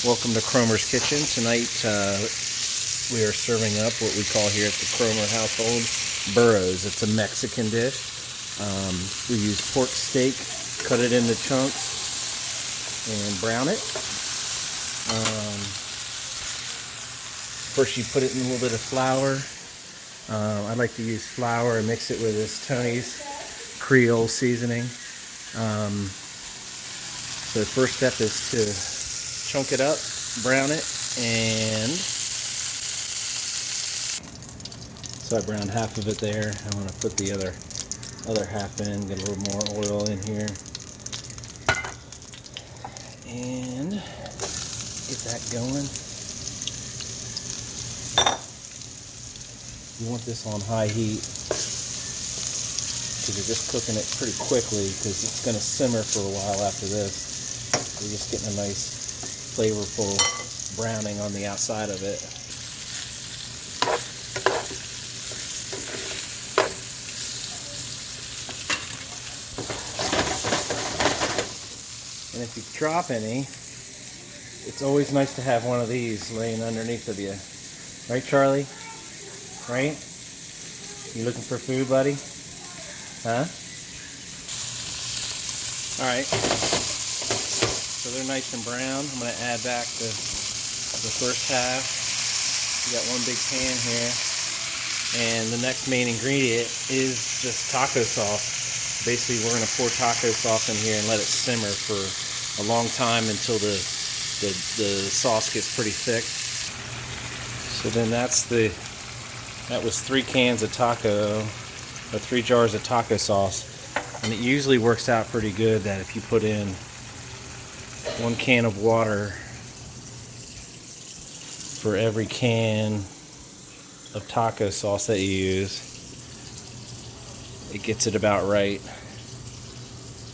Welcome to Cromer's Kitchen. Tonight we are serving up what we call here at the Cromer household burros. It's a Mexican dish. We use pork steak, cut it into chunks, and brown it. First you put it in a little bit of flour. I like to use flour and mix it with this Tony's Creole seasoning. So the first step is to chunk it up, brown it, and so I browned half of it there. I want to put the other half in, get a little more oil in here, and get that going. You want this on high heat because you're just cooking it pretty quickly because it's going to simmer for a while after this. You're just getting a nice flavorful browning on the outside of it. And if you drop any, it's always nice to have one of these laying underneath of you. Right, Charlie? Right? You looking for food, buddy? Huh? Alright. So they're nice and brown. I'm going to add back the first half. We got one big pan here. And the next main ingredient is just taco sauce. Basically, we're going to pour taco sauce in here and let it simmer for a long time until the sauce gets pretty thick. So then that was 3 cans of taco, or 3 jars of taco sauce. And it usually works out pretty good that if you put in 1 can of water for every can of taco sauce that you use, it gets it about right.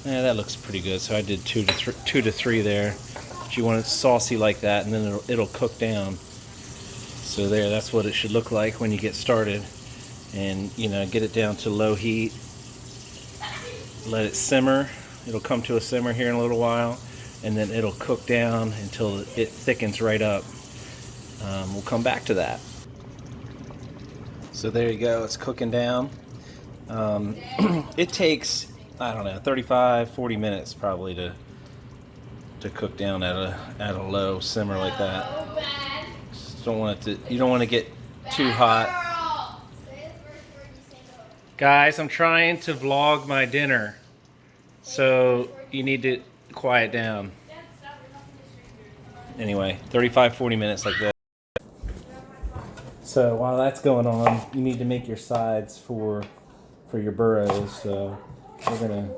Yeah, that looks pretty good. So I did 2 to 3 there. But you want it saucy like that, and then it'll cook down. So there, that's what it should look like when you get started. And get it down to low heat. Let it simmer. It'll come to a simmer here in a little while, and then it'll cook down until it thickens right up. We'll come back to that. So there you go, it's cooking down. It takes, I don't know, 35-40 minutes probably to cook down at a low simmer like that. Just don't want it to, you don't want to get too hot. Guys, I'm trying to vlog my dinner, so you need to quiet down. Anyway, 35-40 minutes like that. So while that's going on, you need to make your sides for your burros. So we're gonna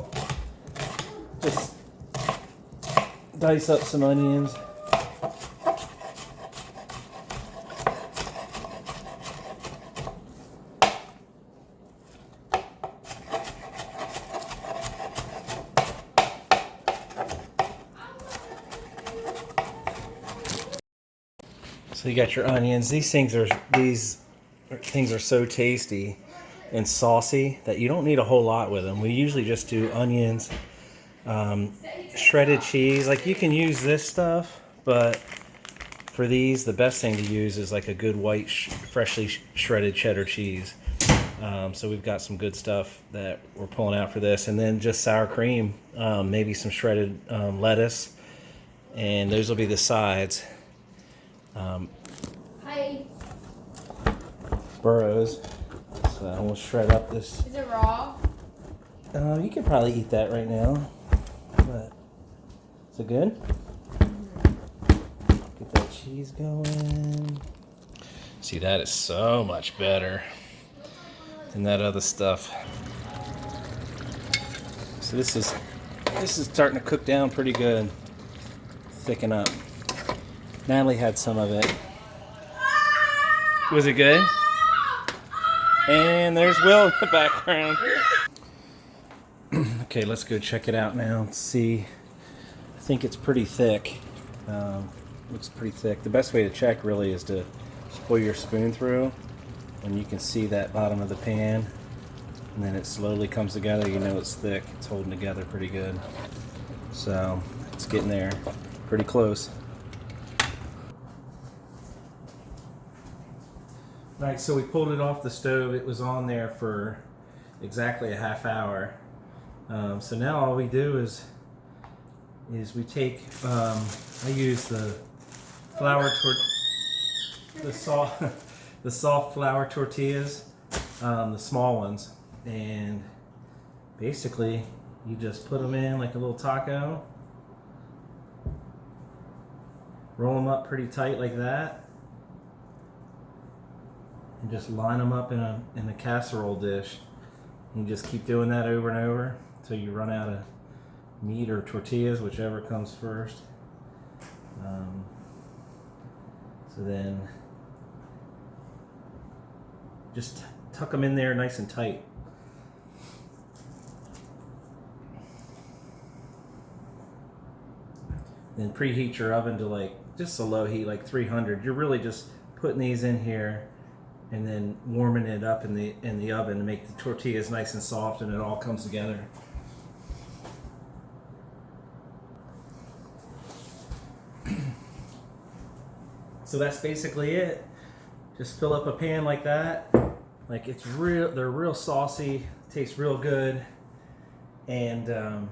just dice up some onions. So you got your onions. These things are so tasty and saucy that you don't need a whole lot with them. We usually just do onions, shredded cheese. Like, you can use this stuff, but for these, the best thing to use is like a good white, freshly shredded cheddar cheese. So we've got some good stuff that we're pulling out for this, and then just sour cream, maybe some shredded lettuce, and those will be the sides. Hi. Burros. So we'll shred up this. Is it raw? You could probably eat that right now. But is it good? Get that cheese going. See, that is so much better than that other stuff. So this is starting to cook down pretty good. Thicken up. Natalie had some of it. Was it good? And there's Will in the background. Okay, let's go check it out now. Let's see. I think it's pretty thick. Looks pretty thick. The best way to check really is to just pull your spoon through, and you can see that bottom of the pan. And then it slowly comes together. You know it's thick. It's holding together pretty good. So it's getting there. Pretty close. Alright, so we pulled it off the stove. It was on there for exactly a half hour. So now all we do is we take, I use the the soft flour tortillas, the small ones, and basically you just put them in like a little taco, roll them up pretty tight like that, and just line them up in a casserole dish. You just keep doing that over and over until you run out of meat or tortillas, whichever comes first. So then just tuck them in there nice and tight. Then preheat your oven to like just a low heat, like 300. You're really just putting these in here and then warming it up in the oven to make the tortillas nice and soft, and it all comes together. So that's basically it. Just fill up a pan like that. Like they're real saucy, tastes real good, and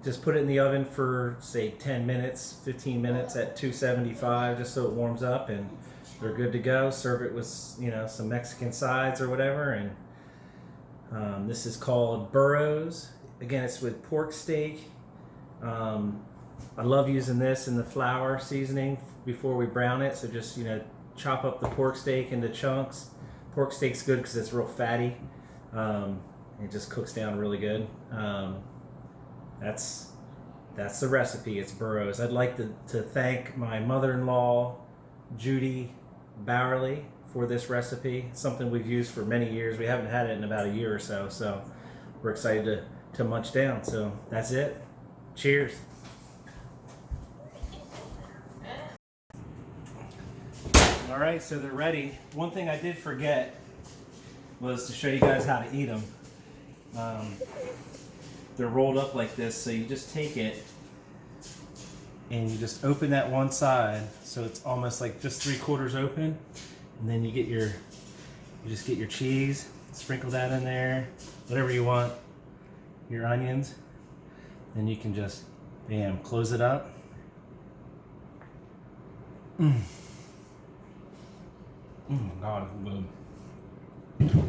just put it in the oven for say 10 minutes, 15 minutes at 275, just so it warms up, and they're good to go. Serve it with, you know, some Mexican sides or whatever. And this is called Burros. Again, it's with pork steak. I love using this in the flour seasoning before we brown it. So just, you know, chop up the pork steak into chunks. Pork steak's good because it's real fatty. It just cooks down really good. That's the recipe. It's Burros. I'd like to thank my mother-in-law, Judy Bowerly, for this recipe. It's something we've used for many years. We haven't had it in about a year or so, so we're excited to munch down. So that's it. Cheers. All right, so they're ready. One thing I did forget was to show you guys how to eat them. They're rolled up like this, so you just take it and you just open that one side, so it's almost like just 3/4 open, and then you just get your cheese, sprinkle that in there, whatever you want, your onions, and you can just, bam, close it up. Oh my God, it's good.